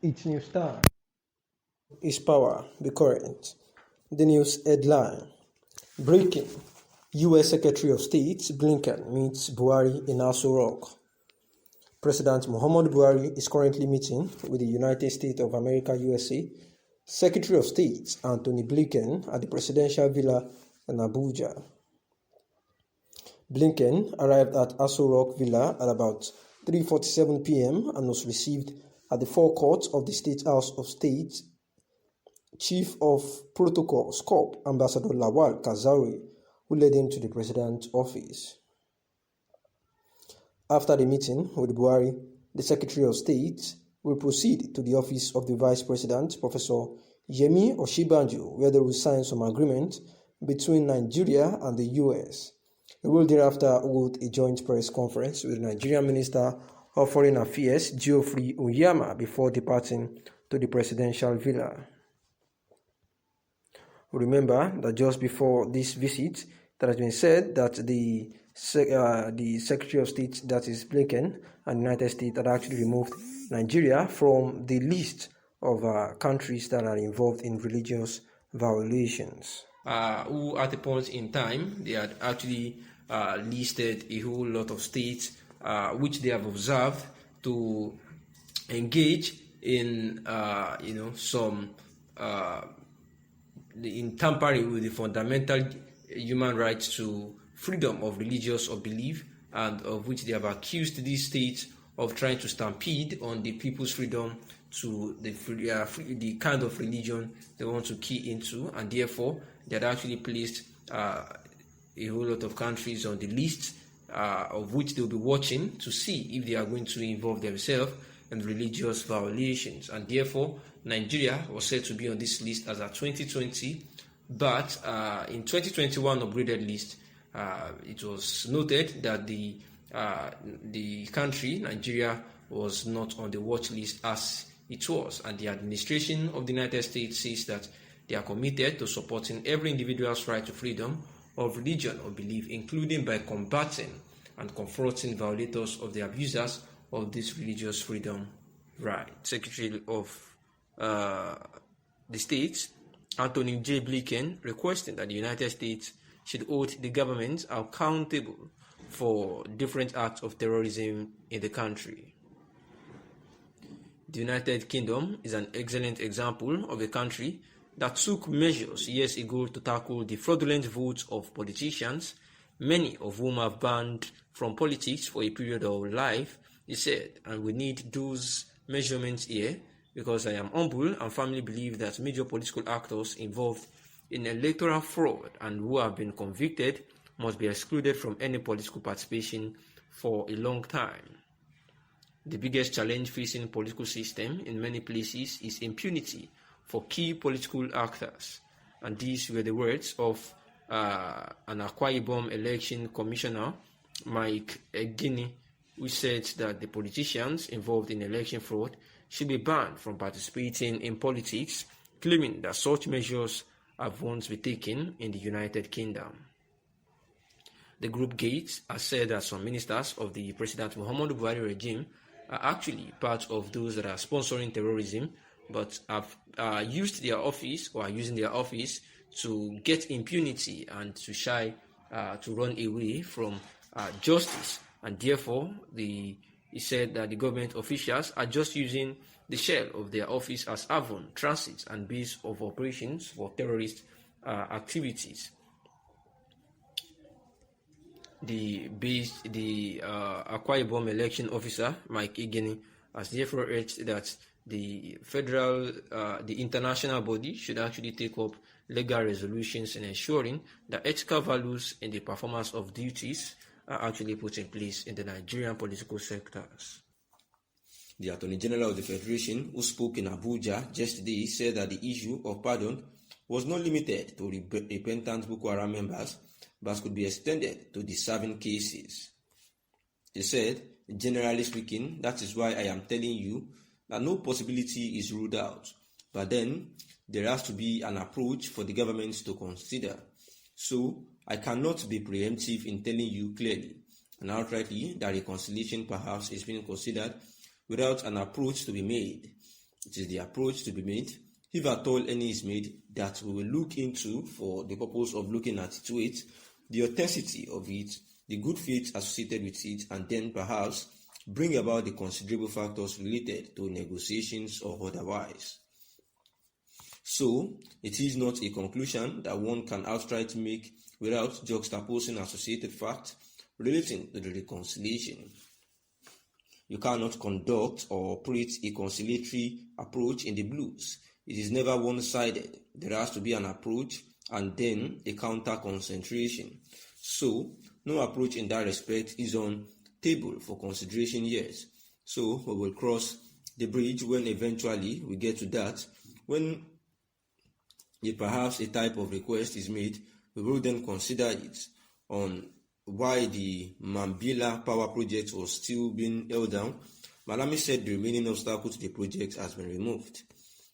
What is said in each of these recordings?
its news time. Is power be current? The news headline. Breaking. U.S. Secretary of State Blinken meets Buhari in ASO Rock. President Muhammadu Buhari is currently meeting with the United States of America USA Secretary of State Anthony Blinken at the Presidential Villa in Abuja. Blinken arrived at ASO Rock Villa at about 3:47 p.m. and was received at the forecourt of the State House of State. Chief of Protocol SCOP Ambassador Lawal Kazauri, who led him to the President's office. After the meeting with Buhari, the Secretary of State will proceed to the office of the Vice President, Professor Yemi Oshibanjo, where they will sign some agreement between Nigeria and the U.S. He will thereafter hold a joint press conference with the Nigerian Minister of Foreign Affairs, Geoffrey Uyama, before departing to the Presidential Villa. Remember that just before this visit, it has been said that the Secretary of State, that is Blinken, and the United States had actually removed Nigeria from the list of countries that are involved in religious violations. Who at a point in time, they had actually listed a whole lot of states which they have observed to engage in, in tampering with the fundamental human rights to freedom of religious or belief, and of which they have accused these states of trying to stampede on the people's freedom to the kind of religion they want to key into, and therefore they had actually placed a whole lot of countries on the list of which they'll be watching to see if they are going to involve themselves in religious violations, and therefore Nigeria was said to be on this list as a 2020, but in 2021 upgraded list, it was noted that the country, Nigeria, was not on the watch list as it was, and the administration of the United States says that they are committed to supporting every individual's right to freedom of religion or belief, including by combating and confronting violators of the abusers of this religious freedom right. Secretary of the States, Anthony J. Blinken, requesting that the United States should hold the government accountable for different acts of terrorism in the country. The United Kingdom is an excellent example of a country that took measures years ago to tackle the fraudulent votes of politicians, many of whom have banned from politics for a period of life, he said, and we need those measurements here because I am humble and firmly believe that major political actors involved in electoral fraud and who have been convicted must be excluded from any political participation for a long time. The biggest challenge facing political system in many places is impunity for key political actors, and these were the words of an Akwa Ibom election commissioner, Mike Egini, who said that the politicians involved in election fraud should be banned from participating in politics, claiming that such measures have once been taken in the United Kingdom. The group Gates has said that some ministers of the President Muhammadu Buhari regime are actually part of those that are sponsoring terrorism, but have used their office or are using their office to get impunity and to run away from justice. And therefore, he said that the government officials are just using the shell of their office as haven, transit, and base of operations for terrorist activities. The Akwa Ibom election officer, Mike Igeni, has therefore urged that the international body should actually take up legal resolutions in ensuring that ethical values in the performance of duties are actually put in place in the Nigerian political sectors. The Attorney General of the Federation, who spoke in Abuja yesterday, said that the issue of pardon was not limited to repentant Boko Haram members, but could be extended to deserving cases. He said, generally speaking, that is why I am telling you that no possibility is ruled out, but then there has to be an approach for the government to consider. So, I cannot be preemptive in telling you clearly and outrightly that reconciliation perhaps is being considered without an approach to be made. It is the approach to be made, if at all any is made, that we will look into for the purpose of looking at it, the authenticity of it, the good faith associated with it, and then perhaps bring about the considerable factors related to negotiations or otherwise. So, it is not a conclusion that one can outright make without juxtaposing associated facts relating to the reconciliation. You cannot conduct or operate a conciliatory approach in the blues. It is never one-sided. There has to be an approach and then a counter-concentration. So, no approach in that respect is on table for consideration yet. So, we will cross the bridge when eventually we get to that. When perhaps a type of request is made, we will then consider it on why the Mambila power project was still being held down. Malami said the remaining obstacle to the project has been removed.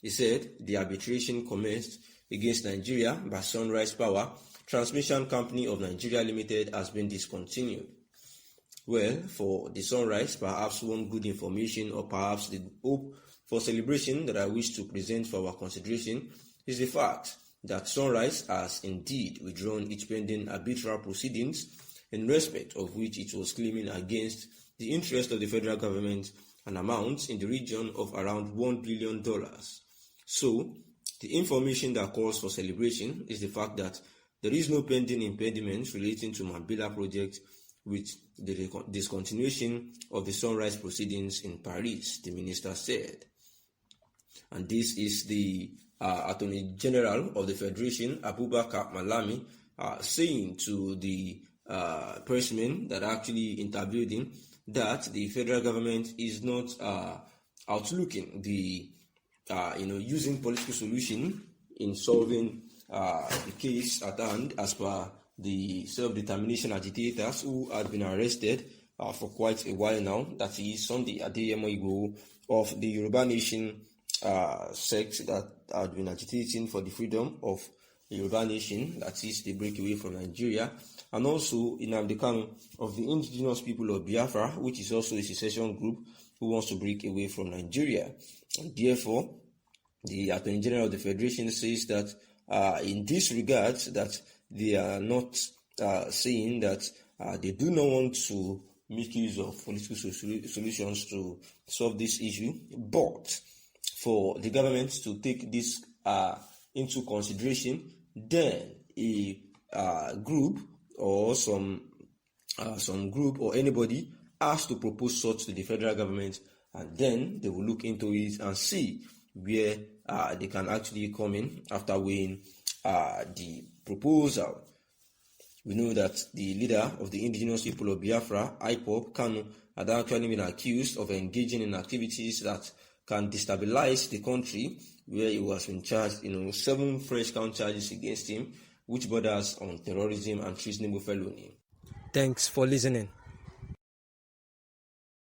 He said the arbitration commenced against Nigeria by Sunrise Power Transmission Company of Nigeria Limited has been discontinued. Well, for the Sunrise, perhaps one good information or perhaps the hope for celebration that I wish to present for our consideration is the fact that Sunrise has indeed withdrawn its pending arbitral proceedings, in respect of which it was claiming against the interest of the federal government an amount in the region of around $1 billion. So, the information that calls for celebration is the fact that there is no pending impediment relating to Mambila project with the discontinuation of the Sunrise proceedings in Paris, the minister said. And this is the Attorney General of the Federation, Abubakar Malami, saying to the person that actually interviewed him that the federal government is not outlooking the using political solution in solving the case at hand, as per the self-determination agitators who had been arrested for quite a while now. That is Sunday Adeyemo Igboho of the Yoruba Nation sect that had been agitating for the freedom of the Yoruba Nation, that is the breakaway from Nigeria, and also Nnamdi Kanu of the indigenous people of Biafra, which is also a secession group who wants to break away from Nigeria. And therefore, the Attorney General of the Federation says that in this regard, that they are not saying that they do not want to make use of political solutions to solve this issue, but for the government to take this into consideration, then a group or some group or anybody has to propose such to the federal government, and then they will look into it and see where they can actually come in after weighing the proposal. We know that the leader of the indigenous people of Biafra, IPOB, Kanu, had actually been accused of engaging in activities that can destabilize the country, where he was been charged, 7 fresh count charges against him, which borders on terrorism and treasonable felony. Thanks for listening.